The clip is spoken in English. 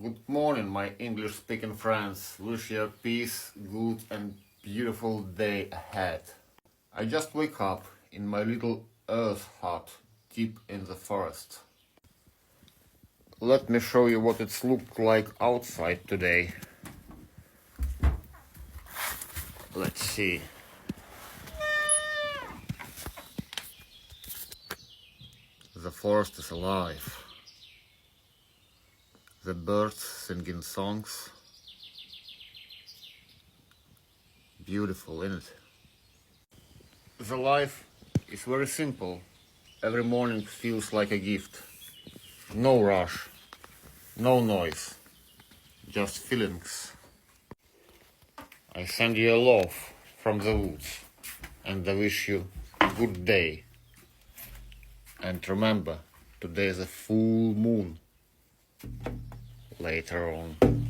Good morning, my English-speaking friends. Wish you a peace, good and beautiful day ahead. I just wake up in my little earth hut deep in the forest. Let me show you what it's looked like outside today. Let's see. The forest is alive. The birds singing songs. Beautiful, isn't it? The life is very simple. Every morning feels like a gift. No rush, no noise, just feelings. I send you a love from the woods and I wish you a good day. And remember, today is a full moon. Later on.